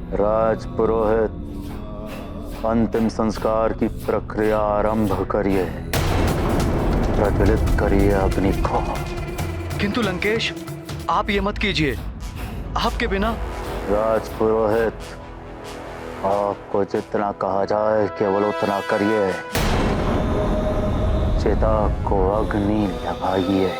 राजपुरोहित, अंतिम संस्कार की प्रक्रिया आरंभ करिए। प्रज्वलित करिए अग्नि को। किंतु लंकेश, आप ये मत कीजिए। आपके बिना। राजपुरोहित, आपको जितना कहा जाए केवल उतना करिए। चिता को अग्नि लगाइए।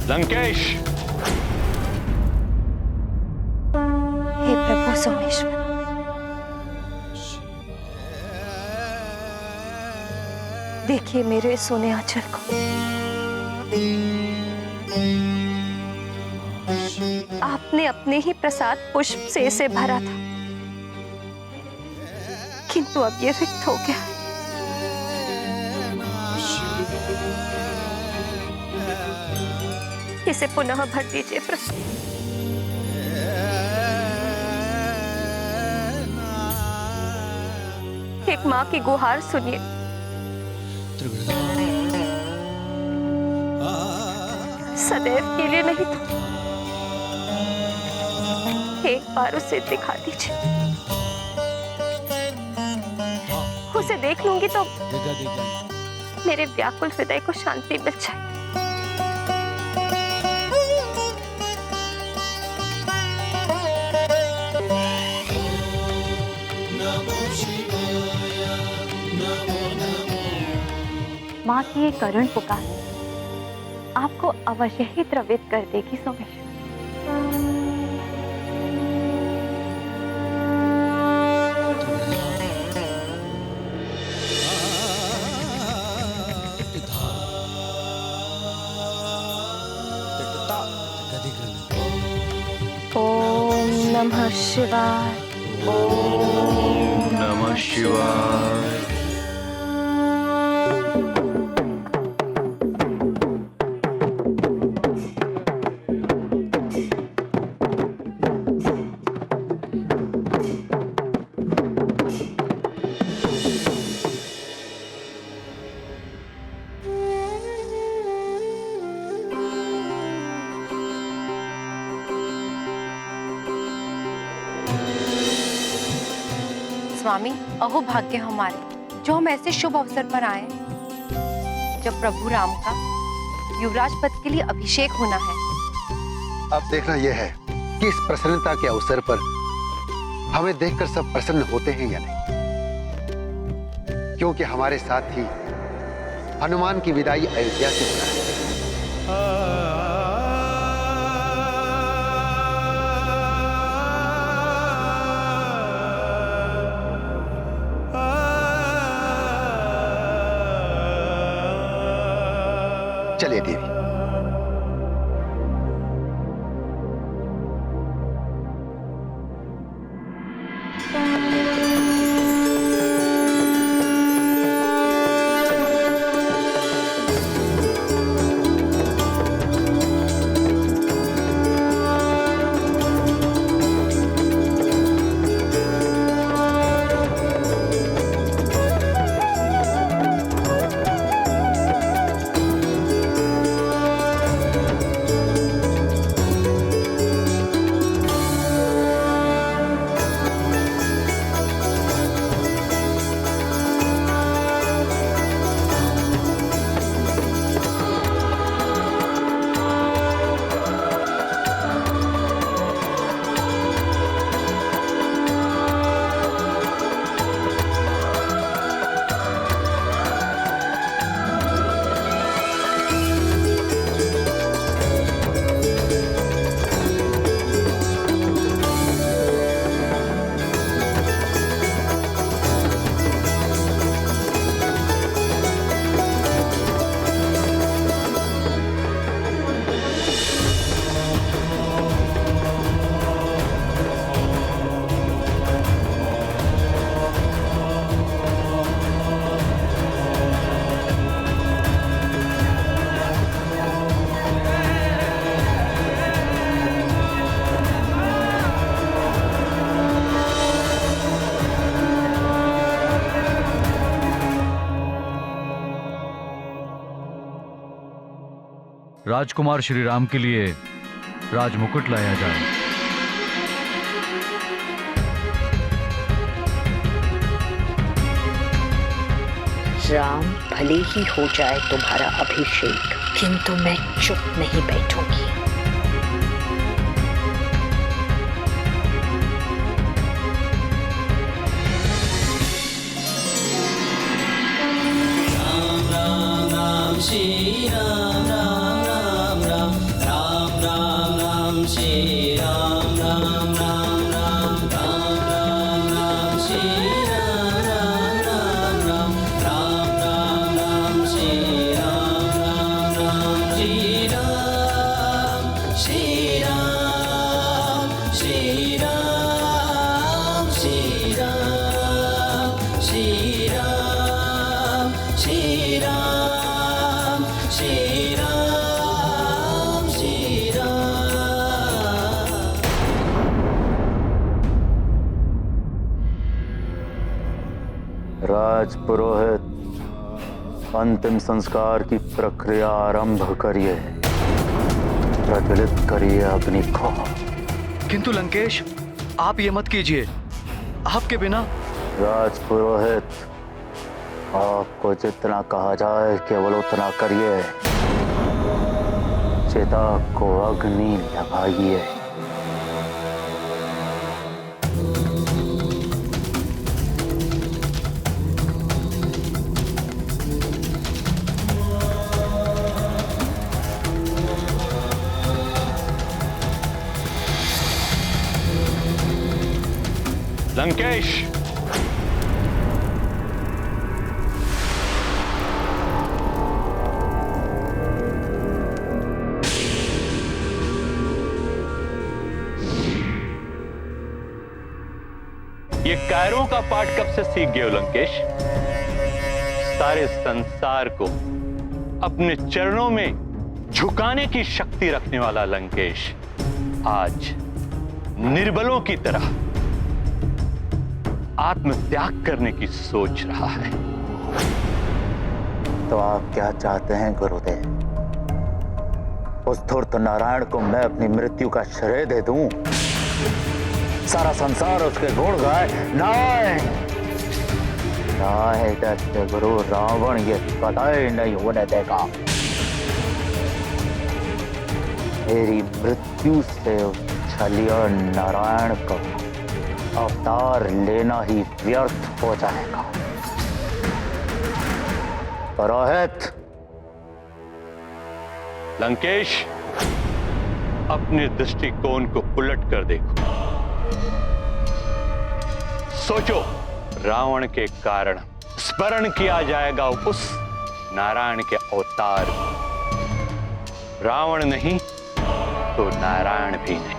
लंकेश। हे प्रभु सोमेश्वर, देखिए मेरे सोने आंचल को। आपने अपने ही प्रसाद पुष्प से इसे भरा था, किंतु अब ये रिक्त हो गया। इसे पुनः भर दीजिए प्रभु। एक माँ की गुहार सुनिए। सदैव के लिए नहीं तो एक बार उसे दिखा दीजिए। उसे देख लूंगी तो मेरे व्याकुल हृदय को शांति मिल जाए। माँ की ये करुण पुकार आपको अवश्य ही द्रवित कर देगी सोमेश्वर। ओम नमः शिवाय। ओम नमः शिवाय। स्वामी, अहो भाग्य हमारे जो हम ऐसे शुभ अवसर पर आए जब प्रभु राम का युवराज पद के लिए अभिषेक होना है। अब देखना यह है कि इस प्रसन्नता के अवसर पर हमें देखकर सब प्रसन्न होते हैं या नहीं, क्योंकि हमारे साथ ही हनुमान की विदाई अयोध्या से होना है। चलिए देवी। राजकुमार श्री राम के लिए राजमुकुट लाया जाए। राम भले ही हो जाए तुम्हारा अभिषेक, किंतु मैं चुप नहीं बैठूंगी। राम राम राम श्री राम राम राम राम राम राम राम श्री राम राम राम राम राम राम राम श्री राम राम राम राम राम राम श्री राम राम श्री राम श्री राम श्री राम श्री राम श्री राम श्री राम श्री राम श्री राम। राजपुरोहित, अंतिम संस्कार की प्रक्रिया आरंभ करिए। प्रज्वलित करिए अग्नि को। किंतु लंकेश, आप ये मत कीजिए। आपके बिना। राजपुरोहित, आपको जितना कहा जाए केवल उतना करिए। चिता को अग्नि लगाइए। लंकेश, ये कायरों का पाठ कब से सीख गए हो लंकेश? सारे संसार को अपने चरणों में झुकाने की शक्ति रखने वाला लंकेश आज निर्बलों की तरह आत्मत्याग करने की सोच रहा है। तो आप क्या चाहते हैं गुरुदेव? उस धूर्त नारायण को मैं अपनी मृत्यु का श्रेय दे दूं? सारा संसार उसके गुण गाए? नाय दैत्य गुरु रावण ये कदाई नहीं होने देगा। मेरी मृत्यु से उस छलिया नारायण को अवतार लेना ही व्यर्थ हो जाएगा। पुरोहित। लंकेश, अपने दृष्टिकोण को उलट कर देखो। सोचो, रावण के कारण स्मरण किया जाएगा उस नारायण के अवतार को। रावण नहीं तो नारायण भी नहीं।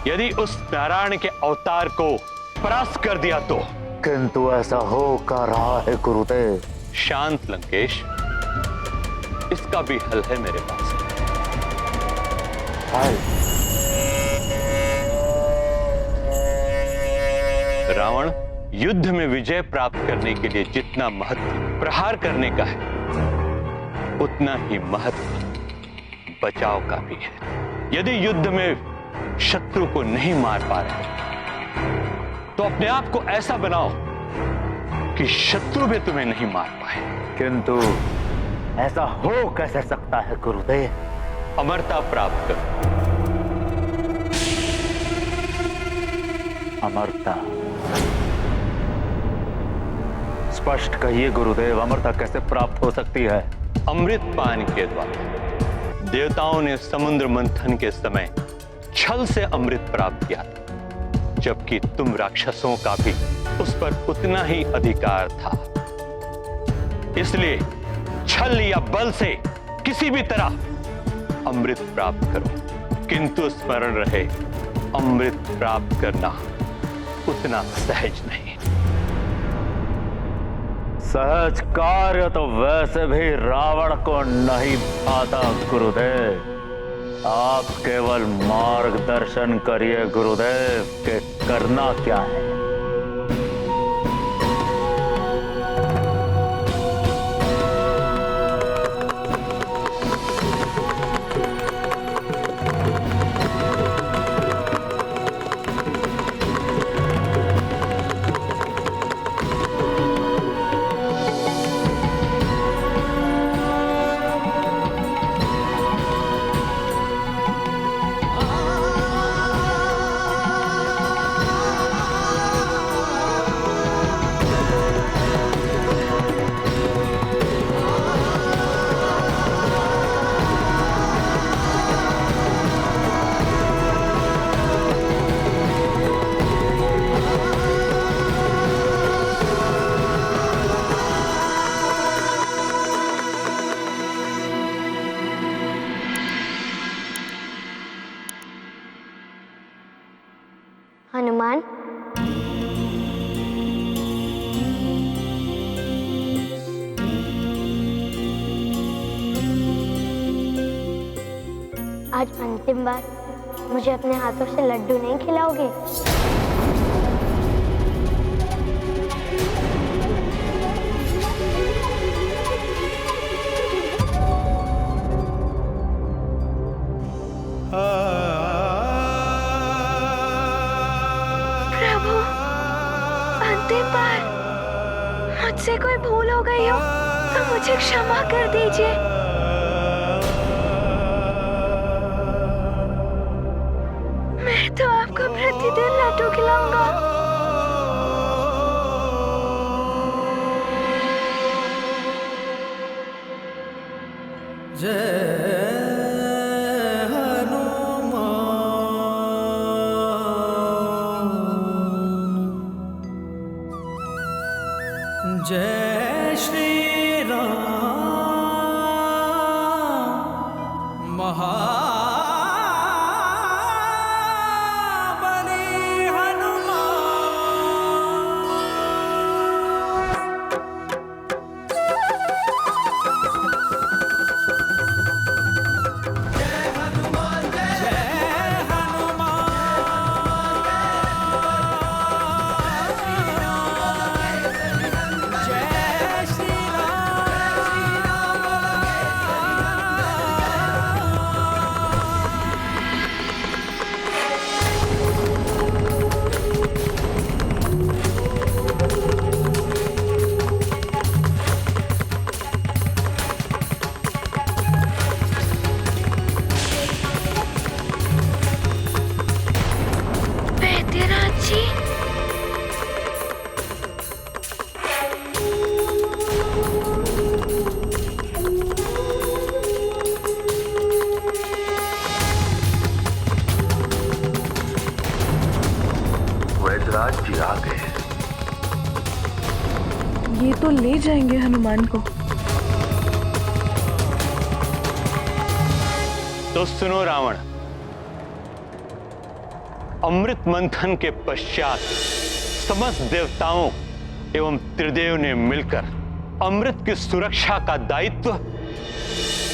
यदि उस नारायण के अवतार को परास्त कर दिया तो? किंतु ऐसा हो का रहा है गुरुदेव। शांत लंकेश, इसका भी हल है मेरे पास। हल? रावण युद्ध में विजय प्राप्त करने के लिए जितना महत्व प्रहार करने का है, उतना ही महत्व बचाव का भी है। यदि युद्ध में शत्रु को नहीं मार पा रहे तो अपने आप को ऐसा बनाओ कि शत्रु भी तुम्हें नहीं मार पाए। किंतु ऐसा हो कैसे सकता है गुरुदेव? अमरता प्राप्त करो। अमरता? स्पष्ट कहिए गुरुदेव, अमरता कैसे प्राप्त हो सकती है? अमृत पान के द्वारा। देवताओं ने समुद्र मंथन के समय छल से अमृत प्राप्त किया था, जबकि तुम राक्षसों का भी उस पर उतना ही अधिकार था। इसलिए छल या बल से किसी भी तरह अमृत प्राप्त करो, किंतु स्मरण रहे, अमृत प्राप्त करना उतना सहज नहीं। सहज कार्य तो वैसे भी रावण को नहीं आता गुरुदेव। आप केवल मार्गदर्शन करिए गुरुदेव कि करना क्या है। हनुमान, आज अंतिम बार मुझे अपने हाथों से लड्डू नहीं खिलाओगे? प्रभु, अंतिम बार मुझसे कोई भूल हो गई हो तो मुझे क्षमा कर दीजिए। मैं तो आपको प्रतिदिन लड्डू खिलाऊंगा। जय श्री राम महाबली हनुमान। जय हनुमान, जय हनुमान। जय श्री वैद्यनाथ जी, वैद्यराज जी आ गए। ये तो ले जाएंगे हनुमान को। तो सुनो रावण, अमृत मंथन के पश्चात समस्त देवताओं एवं त्रिदेव ने मिलकर अमृत की सुरक्षा का दायित्व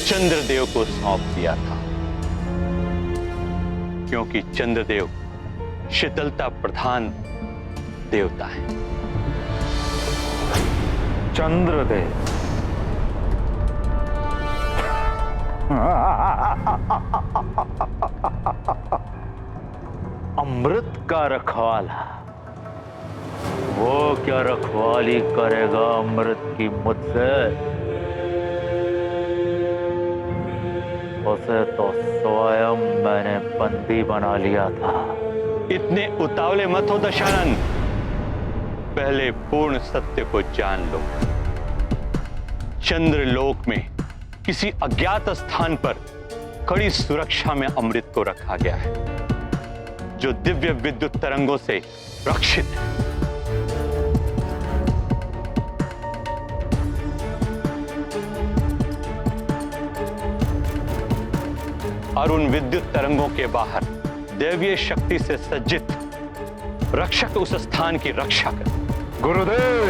चंद्रदेव को सौंप दिया था, क्योंकि चंद्रदेव शीतलता प्रधान देवता है। चंद्रदेव, अमृत का रखवाला, वो क्या रखवाली करेगा अमृत की मुझसे? उसे तो स्वयं मैंने बंदी बना लिया था। इतने उतावले मत हो दशानन, पहले पूर्ण सत्य को जान लो। चंद्रलोक में किसी अज्ञात स्थान पर कड़ी सुरक्षा में अमृत को रखा गया है, जो दिव्य विद्युत तरंगों से रक्षित है। और उन विद्युत तरंगों के बाहर दैवीय शक्ति से सज्जित रक्षक उस स्थान की रक्षा कर। गुरुदेव,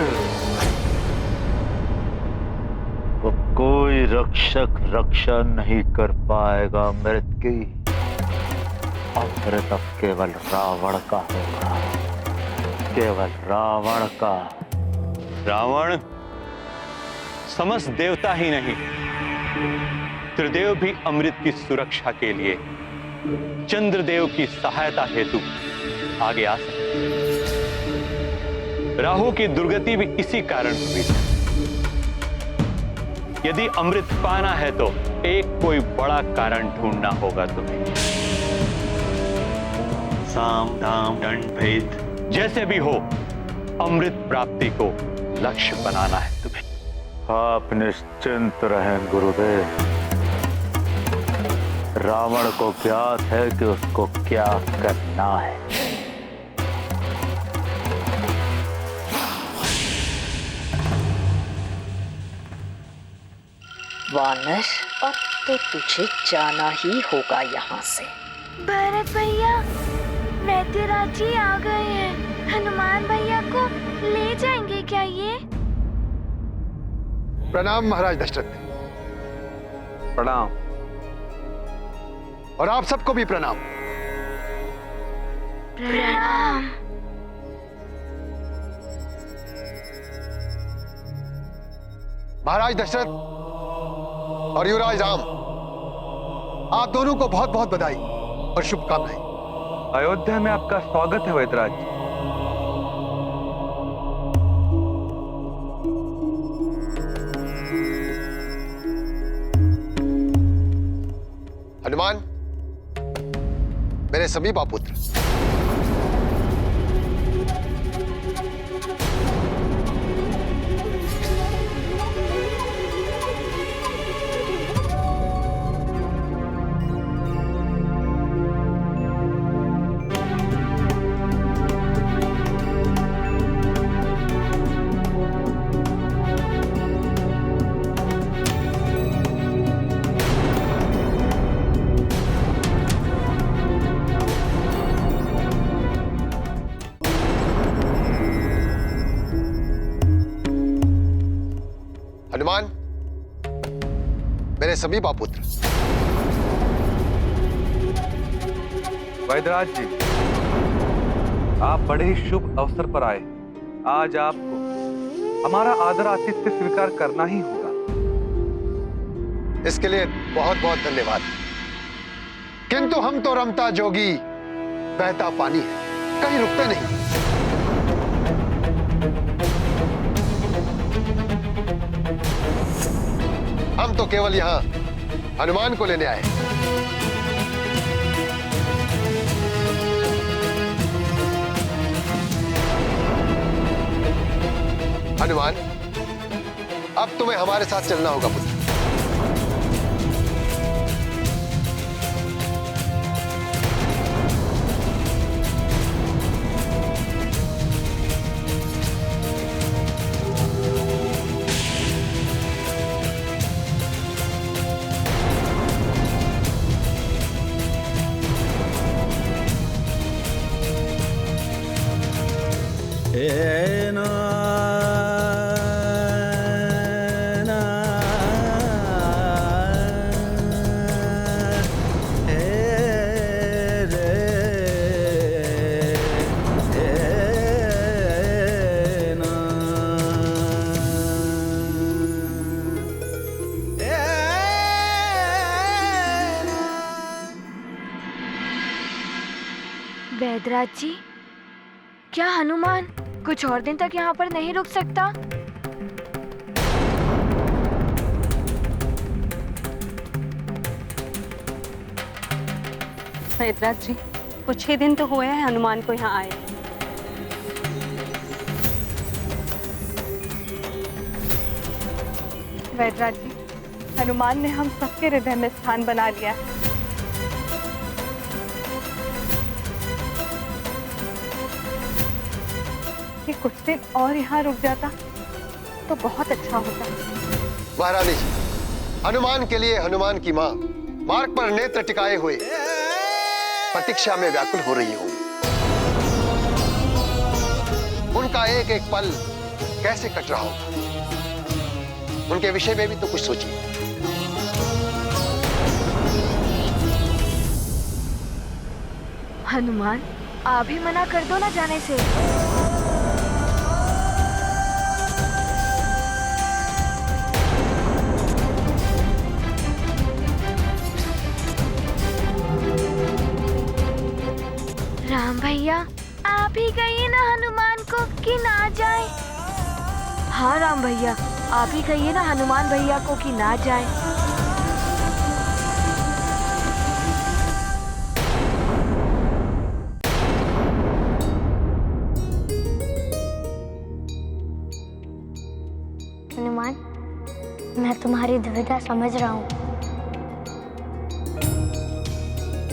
वो कोई रक्षक रक्षा नहीं कर पाएगा अमृत की। अमृत अब केवल रावण का होगा, केवल रावण का। रावण समस्त देवता ही नहीं, त्रिदेव भी अमृत की सुरक्षा के लिए चंद्रदेव की सहायता हेतु आगे आ सकते। राहु की दुर्गति भी इसी कारण हुई थी। यदि अमृत पाना है तो एक कोई बड़ा कारण ढूंढना होगा तुम्हें। साम दाम दंड भेद जैसे भी हो, अमृत प्राप्ति को लक्ष्य बनाना है तुम्हें। आप निश्चिंत रहें गुरुदेव, रावण को ज्ञात है कि उसको क्या करना है। वानर, अब तो तुझे जाना ही होगा यहाँ से। भरत भैया, वैद्यराज जी आ गए हैं। हनुमान भैया को ले जाएंगे क्या ये? प्रणाम महाराज दशरथ। प्रणाम। और आप सबको भी प्रणाम। प्रणाम। महाराज दशरथ और युवराज राम, आप दोनों को बहुत बहुत बधाई और शुभकामनाएं। अयोध्या में आपका स्वागत है वैद्यराज जी। हनुमान, मेरे सभी बापुत्र, हनुमान, मेरे सभी बापुत्र, वैद्यराज जी, आप बड़े ही शुभ अवसर पर आए। आज आपको हमारा आदर आतिथ्य स्वीकार करना ही होगा। इसके लिए बहुत बहुत धन्यवाद। किंतु हम तो रमता जोगी बहता पानी है, कहीं रुकते नहीं। हम तो केवल यहां हनुमान को लेने आए। हनुमान, अब तुम्हें हमारे साथ चलना होगा पुत्र। वैद्यराज जी, क्या हनुमान कुछ और दिन तक यहाँ पर नहीं रुक सकता? वैद्यराज जी, कुछ ही दिन तो हुए हैं हनुमान को यहाँ आए। वैद्यराज जी, हनुमान ने हम सबके हृदय में स्थान बना लिया है। कि कुछ दिन और यहाँ रुक जाता तो बहुत अच्छा होता। महारानी जी, हनुमान के लिए हनुमान की माँ मार्ग पर नेत्र टिकाए हुए प्रतीक्षा में व्याकुल हो रही होंगी। उनका एक एक पल कैसे कट रहा होगा, उनके विषय में भी तो कुछ सोचिए। हनुमान, आप ही मना कर दो ना जाने से। राम भैया, आप ही कहिए ना हनुमान को कि ना जाए। हाँ राम भैया, आप ही कहिए ना हनुमान भैया को कि ना जाए। हनुमान, मैं तुम्हारी दुविधा समझ रहा हूँ,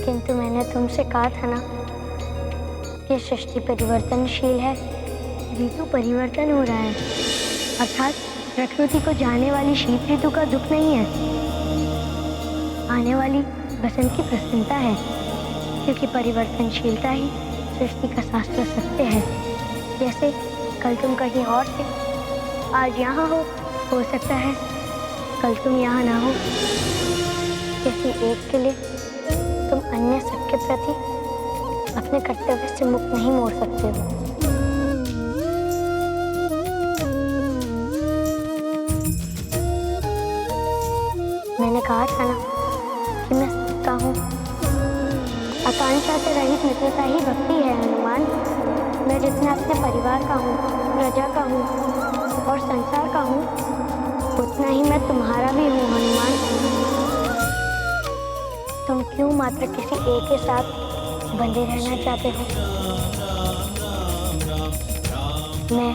किंतु मैंने तुमसे कहा था ना कि सृष्टि परिवर्तनशील है। ऋतु परिवर्तन हो रहा है, अर्थात प्रकृति को जाने वाली शीत ऋतु का दुख नहीं है, आने वाली बसंत की प्रसन्नता है, क्योंकि परिवर्तनशीलता ही सृष्टि का शास्त्र सत्य है। जैसे कल तुम कहीं और थे, आज यहाँ हो सकता है कल तुम यहाँ ना हो। किसी एक के लिए तुम अन्य सबके प्रति अपने कर्तव्य से मुख नहीं मोड़ सकते हो। मैंने कहा था ना कि मैं सत्ता हूँ। आकांक्षा से रहित मित्रता ही भक्ति है हनुमान। मैं जितना अपने परिवार का हूँ, प्रजा का हूँ और संसार का हूँ, उतना ही मैं तुम्हारा भी हूँ हनुमान। तुम क्यों मात्र किसी एक के साथ बंधे रहना चाहते हो? मैं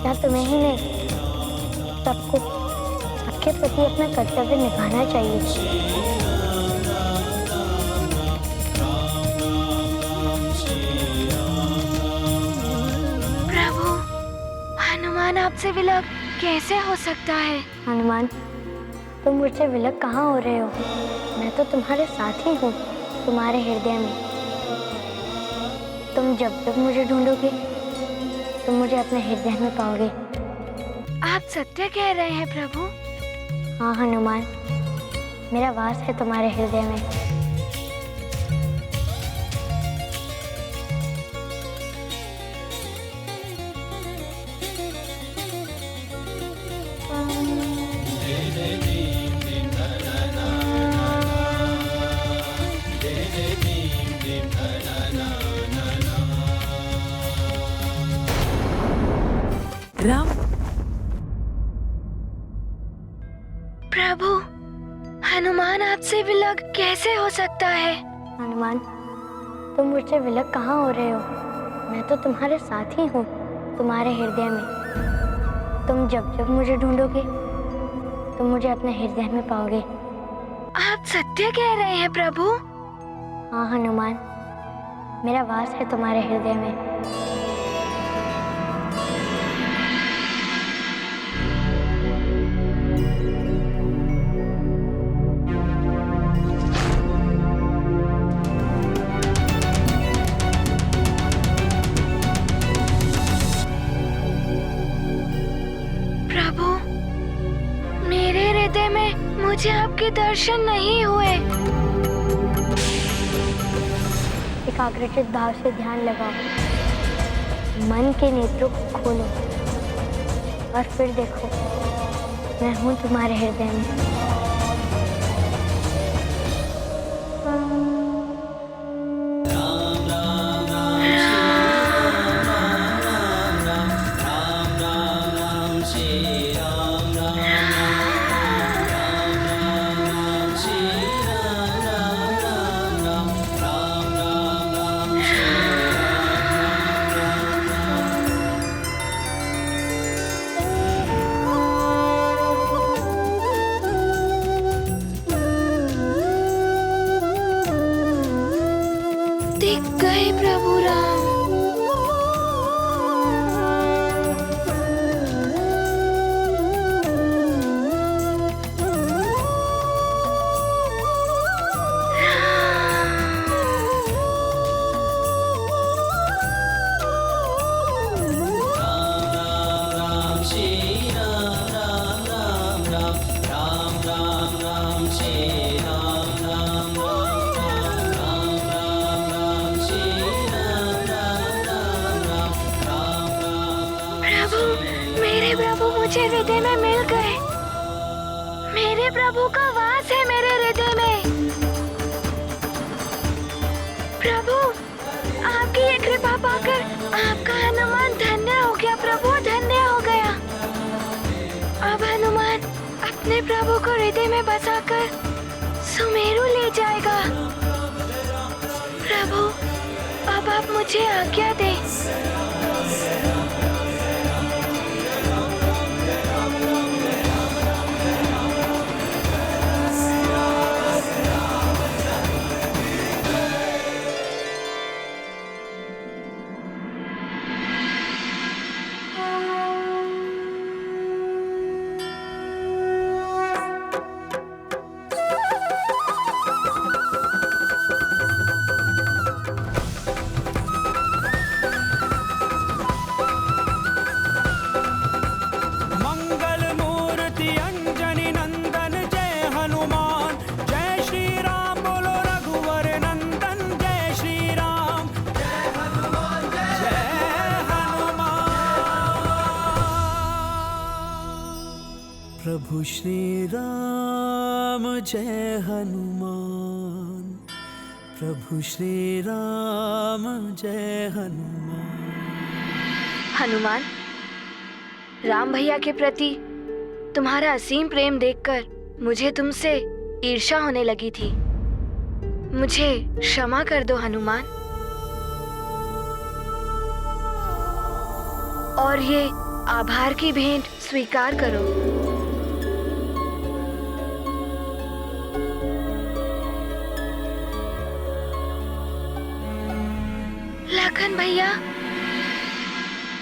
या तुम्हें ही नहीं, सबको सबके प्रति अपना कर्तव्य निभाना चाहिए। हनुमान आपसे विलग कैसे हो सकता है? हनुमान, तुम मुझसे विलग कहाँ हो रहे हो? मैं तो तुम्हारे साथ ही हूँ, तुम्हारे हृदय में। तुम जब जब मुझे ढूंढोगे, तुम मुझे अपने हृदय में पाओगे। आप सत्य कह रहे हैं प्रभु? हाँ हनुमान, मेरा वास है तुम्हारे हृदय में। राम प्रभु, हनुमान आपसे विलग कैसे हो सकता है? हनुमान, तुम मुझसे विलग कहाँ हो रहे हो? मैं तो तुम्हारे साथ ही हूँ, तुम्हारे हृदय में। तुम जब जब मुझे ढूंढोगे, तुम मुझे अपने हृदय में पाओगे। आप सत्य कह रहे हैं प्रभु? हाँ हनुमान, मेरा वास है तुम्हारे हृदय में। मुझे आपके दर्शन नहीं हुए। एकाग्रचित भाव से ध्यान लगाओ, मन के नेत्रों को खोलो और फिर देखो, मैं हूँ तुम्हारे हृदय में। दिख गए प्रभु राम। मुझे हृदय में मिल गए। मेरे प्रभु का वास है मेरे हृदय में। प्रभु, आपकी ये कृपा पाकर आपका हनुमान धन्य हो गया। प्रभु धन्य हो गया। अब हनुमान अपने प्रभु को हृदय में बसाकर सुमेरु ले जाएगा। प्रभु, अब आप मुझे आज्ञा दें। प्रभु श्री राम जय हनुमान, प्रभु श्री राम जय हनुमान। हनुमान, राम भैया के प्रति तुम्हारा असीम प्रेम देखकर मुझे तुमसे ईर्ष्या होने लगी थी। मुझे क्षमा कर दो हनुमान, और ये आभार की भेंट स्वीकार करो। लखन भैया,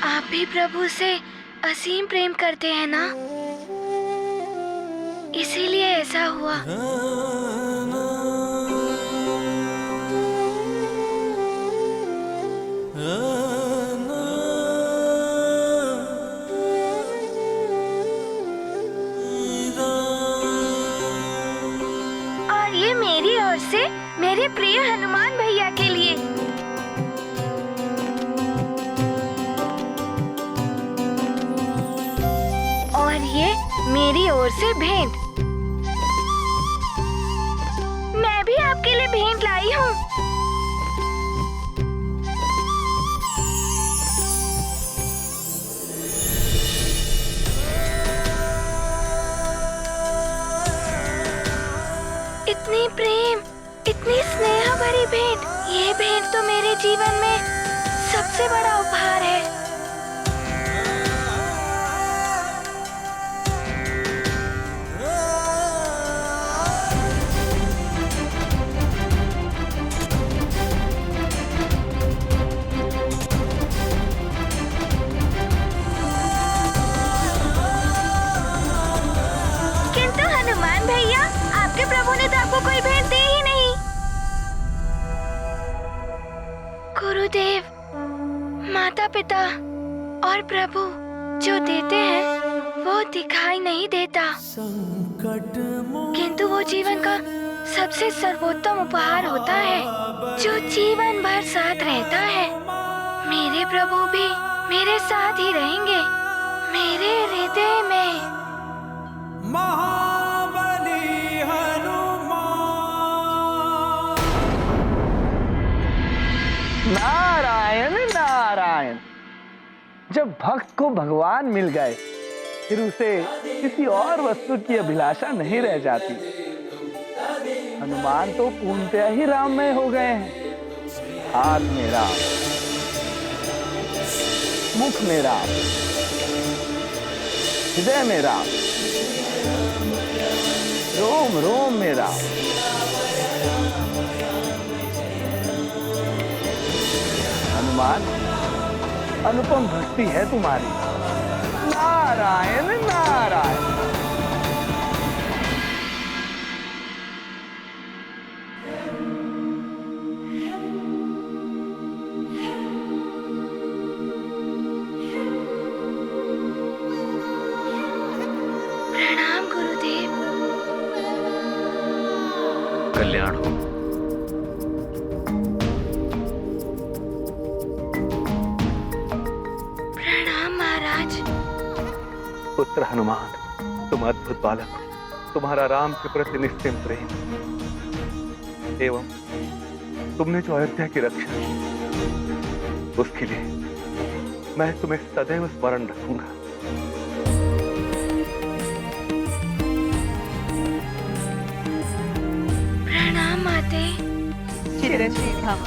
आप भी प्रभु से असीम प्रेम करते हैं ना, इसीलिए ऐसा हुआ। और ये मेरी ओर से मेरे प्रिय हनुमान भैया के लिए। और ये मेरी ओर से भेंट। मैं भी आपके लिए भेंट लाई हूँ। इतनी प्रेम, इतनी स्नेह भरी भेंट, ये भेंट तो मेरे जीवन में सबसे बड़ा उपहार है। प्रभु ने तो आपको कोई भेंट दी ही नहीं। गुरुदेव, माता पिता और प्रभु जो देते हैं वो दिखाई नहीं देता, किंतु वो जीवन का सबसे सर्वोत्तम उपहार होता है जो जीवन भर साथ रहता है। मेरे प्रभु भी मेरे साथ ही रहेंगे, मेरे हृदय में। नारायण नारायण। जब भक्त को भगवान मिल गए फिर उसे किसी और वस्तु की अभिलाषा नहीं रह जाती। हनुमान तो पूर्णतः ही राममय हो गए हैं। हाथ में राम, मुख में राम, हृदय में राम, रोम रोम में राम। हनुमान, अनुपम भक्ति है तुम्हारी। नारायण नारायण। प्रणाम गुरुदेव। कल्याण हो। पुत्र हनुमान, तुम अद्भुत बालक हो। तुम्हारा राम के प्रति निश्चिम प्रेम एवं तुमने जो अयोध्या की रक्षा की, उसके लिए मैं तुम्हें सदैव स्मरण रखूंगा। प्रणाम माते। चिरंजीवी भव।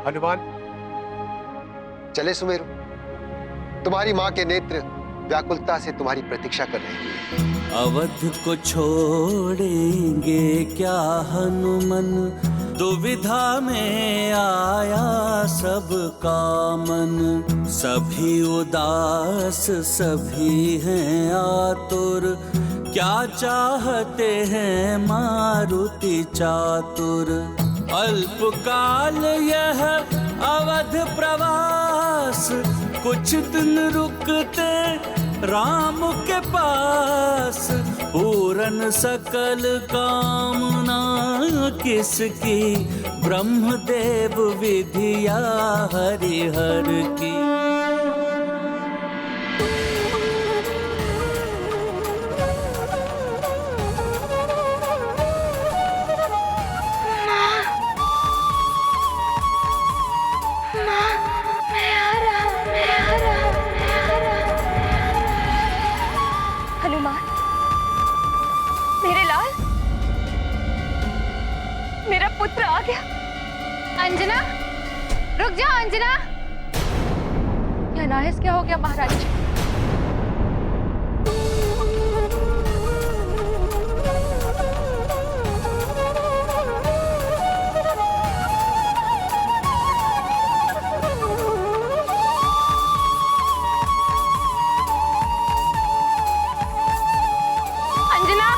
हनुमान, चले सुमेरु। तुम्हारी माँ के नेत्र व्याकुलता से तुम्हारी प्रतीक्षा कर रहे हैं। अवध को छोड़ेंगे क्या हनुमन, दुविधा में आया सब कामन। सभी उदास सभी हैं आतुर, क्या चाहते हैं मारुति चातुर, अल्पकाल यह अवध प्रवास, कुछ दिन रुकते राम के पास, पूरन सकल कामना किसकी, ब्रह्मदेव विधिया हरिहर की। हनुमान, मेरे लाल, मेरा पुत्र आ गया। अंजना, रुक जाओ अंजना। क्या नायस, क्या हो गया महारानी जी? अंजना,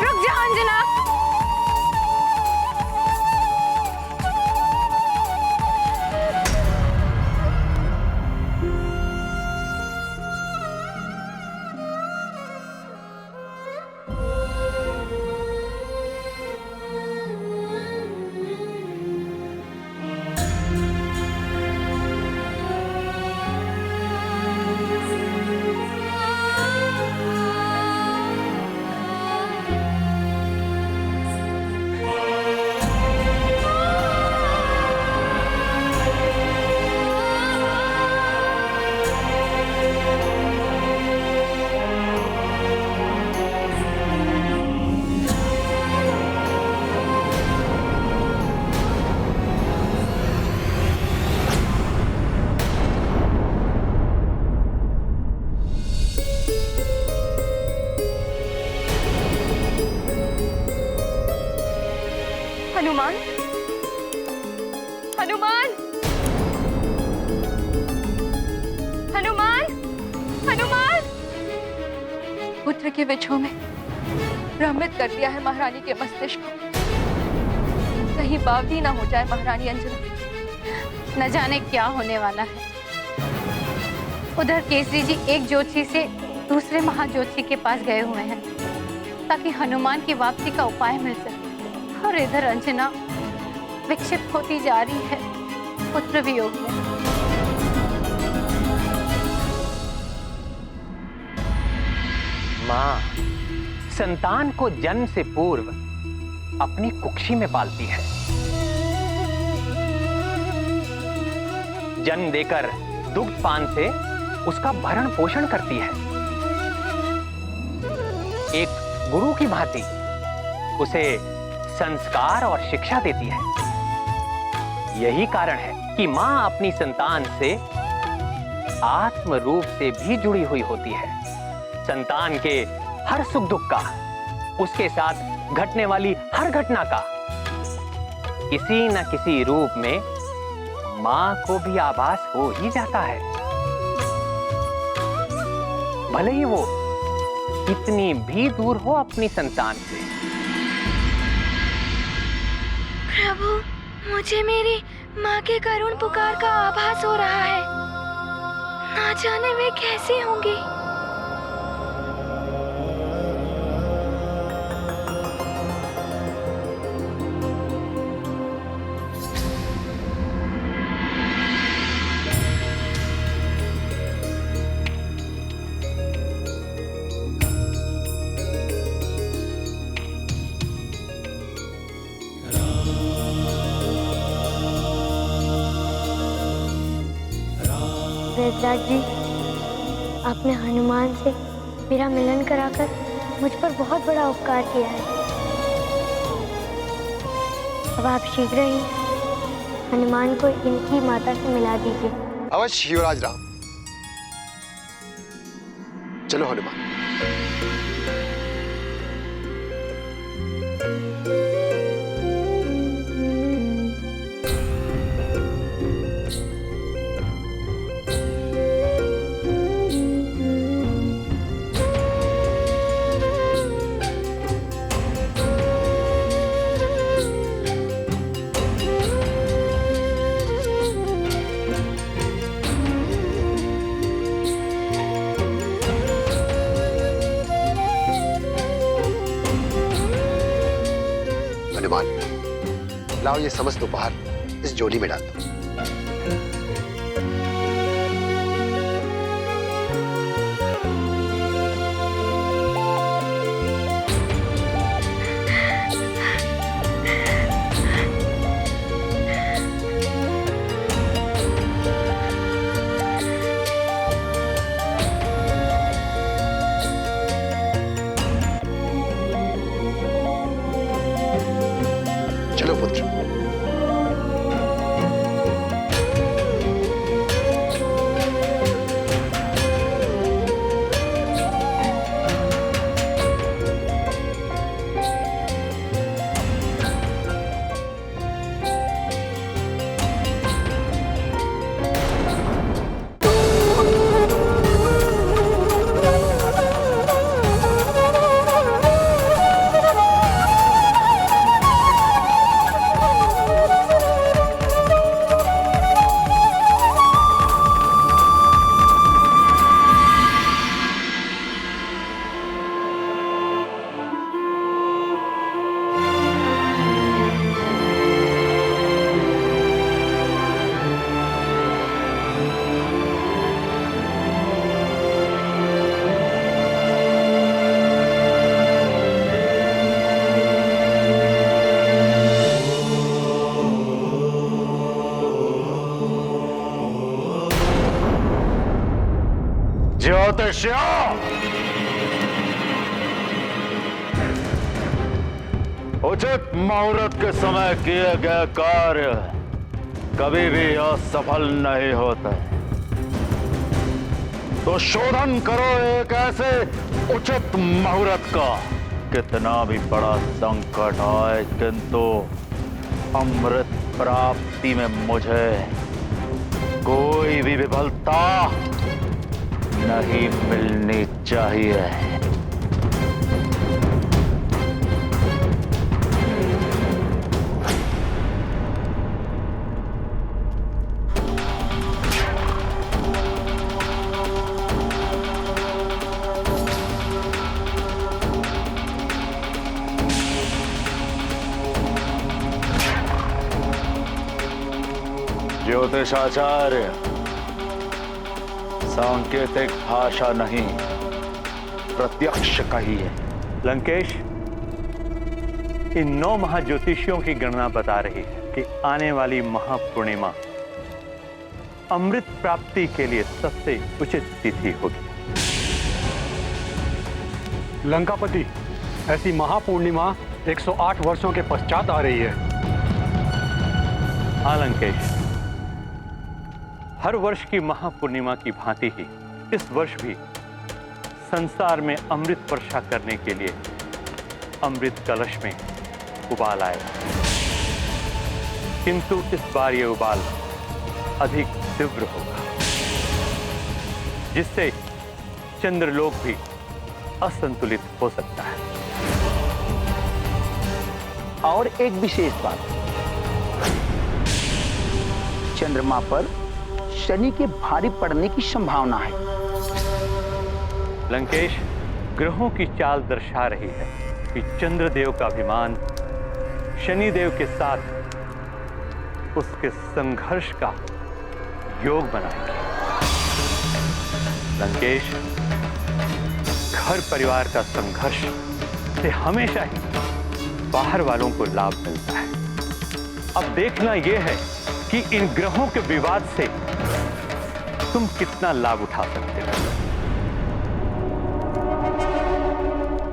रुक जा अंजना। हनुमान, हनुमान, हनुमान, हनुमान। पुत्र के विछोह में भ्रमित कर दिया है महारानी के मस्तिष्क को। कहीं बावली ना हो जाए महारानी अंजना। न जाने क्या होने वाला है। उधर केसरी जी एक ज्योतिषी से दूसरे महाज्योतिषी के पास गए हुए हैं ताकि हनुमान की वापसी का उपाय मिल सके, और इधर अंजना विक्षिप्त होती जा रही है पुत्र वियोग में। माँ संतान को जन्म से पूर्व अपनी कुक्षी में पालती है। जन्म देकर दुग्धपान से उसका भरण पोषण करती है। एक गुरु की भांति उसे संस्कार और शिक्षा देती है। यही कारण है कि मां अपनी संतान से आत्म रूप से भी जुड़ी हुई होती है। संतान के हर सुख दुख का, उसके साथ घटने वाली हर घटना का किसी न किसी रूप में मां को भी आभास हो ही जाता है, भले ही वो कितनी भी दूर हो अपनी संतान से। प्रभु, मुझे मेरी माँ के करुण पुकार का आभास हो रहा है। ना जाने वे कैसी होंगी। वैद्यराज जी, आपने हनुमान से मेरा मिलन कराकर मुझ पर बहुत बड़ा उपकार किया है। अब आप शीघ्र ही हनुमान को इनकी माता से मिला दीजिए। अवश्य युवराज राम। चलो हनुमान। लाओ ये समस्त उपहार इस झोली में डाल दो। चलो पुत्र। ज्योतिष्य, उचित मुहूर्त के समय किए गए कार्य कभी भी असफल नहीं होते। तो शोधन करो एक ऐसे उचित मुहूर्त का, कितना भी बड़ा संकट आए किंतु अमृत प्राप्ति में मुझे कोई भी विफलता नहीं मिलनी चाहिए। ज्योतिषाचार्य, सांकेतिक भाषा नहीं, प्रत्यक्ष कहिए। लंकेश, इन 9 महाज्योतिषियों की गणना बता रही है कि आने वाली महापूर्णिमा अमृत प्राप्ति के लिए सबसे उचित तिथि होगी। लंकापति, ऐसी महापूर्णिमा 108 वर्षों के पश्चात आ रही है। हाँ लंकेश, हर वर्ष की महापूर्णिमा की भांति ही इस वर्ष भी संसार में अमृत वर्षा करने के लिए अमृत कलश में उबाल आएगा। किंतु इस बार ये उबाल अधिक तीव्र होगा, जिससे चंद्रलोक भी असंतुलित हो सकता है। और एक विशेष बात, चंद्रमा पर शनि के भारी पड़ने की संभावना है। लंकेश, ग्रहों की चाल दर्शा रही है कि चंद्रदेव का अभिमान शनिदेव के साथ उसके संघर्ष का योग बनाएंगे। लंकेश, घर परिवार का संघर्ष से हमेशा ही बाहर वालों को लाभ मिलता है। अब देखना यह है कि इन ग्रहों के विवाद से तुम कितना लाभ उठा सकते हो।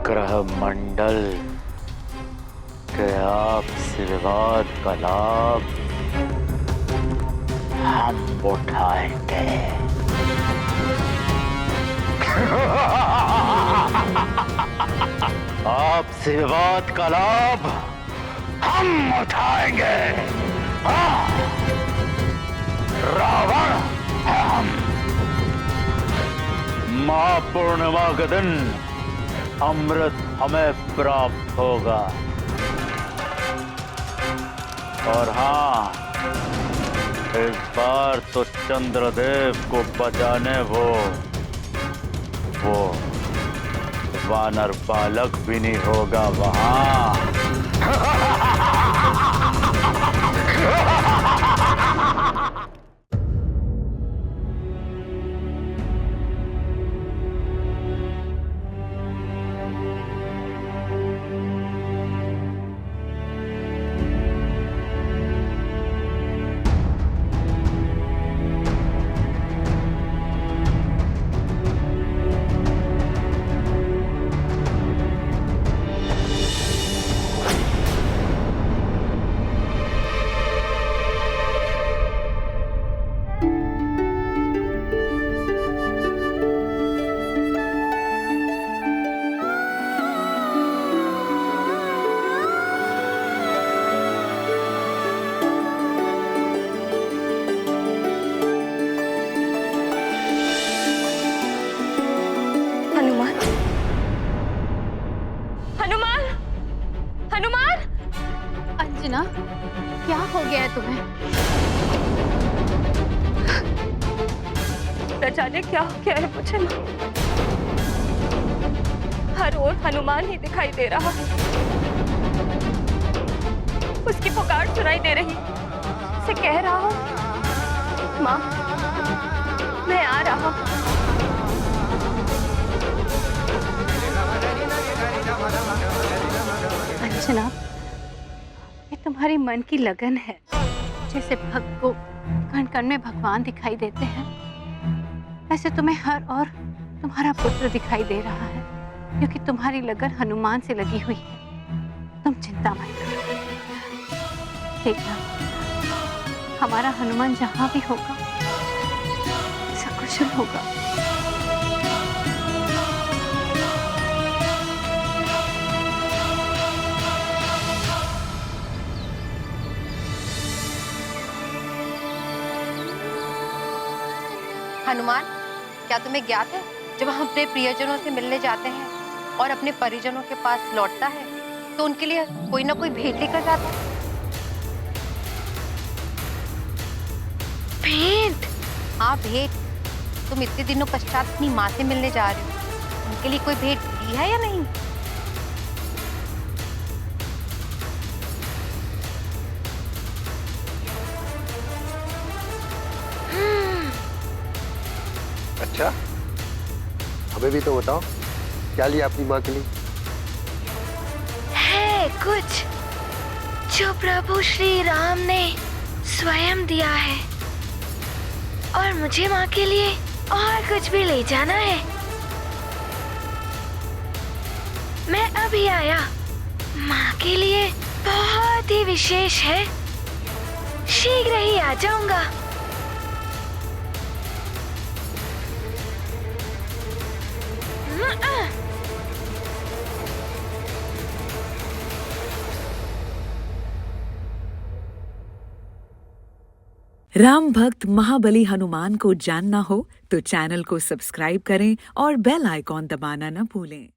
ग्रह मंडल के आपसी विवाद का लाभ हम उठाएंगे। आपसी विवाद का लाभ हम उठाएंगे। रावण है हम। महापूर्णिमा के दिन अमृत हमें प्राप्त होगा। और हाँ, इस बार तो चंद्रदेव को बचाने वो वानर बालक भी नहीं होगा वहां। हनुमान, हनुमान, हनुमान! अंजना, क्या हो गया है तुम्हें? न जाने क्या हो गया है मुझे माँ। हर ओर हनुमान ही दिखाई दे रहा है। उसकी पुकार सुनाई दे रही। उसे कह रहा हूँ, माँ मैं आ रहा हूँ। अंजना, ये तुम्हारी मन की लगन है। जैसे भक्त को कण कण में भगवान दिखाई देते हैं, ऐसे तुम्हें हर और तुम्हारा पुत्र दिखाई दे रहा है, क्योंकि तुम्हारी लगन हनुमान से लगी हुई है। तुम चिंता मत करो। देखना, हमारा हनुमान जहां भी होगा सकुशल होगा। हनुमान, क्या तुम्हें ज्ञात है, जब हम अपने प्रियजनों से मिलने जाते हैं और अपने परिजनों के पास लौटता है तो उनके लिए कोई ना कोई भेंट लेकर जाता है? भेंट? हाँ, भेंट। तुम इतने दिनों पश्चात अपनी माँ से मिलने जा रहे हो, उनके लिए कोई भेंट दी है या नहीं? अच्छा, हमें भी तो बताओ, क्या लिया अपनी माँ के लिए? है कुछ जो प्रभु श्री राम ने स्वयं दिया है, और मुझे माँ के लिए और कुछ भी ले जाना है। मैं अभी आया। माँ के लिए बहुत ही विशेष है, शीघ्र ही आ जाऊंगा। राम भक्त महाबली हनुमान को जानना हो तो चैनल को सब्सक्राइब करें और बेल आइकॉन दबाना न भूलें।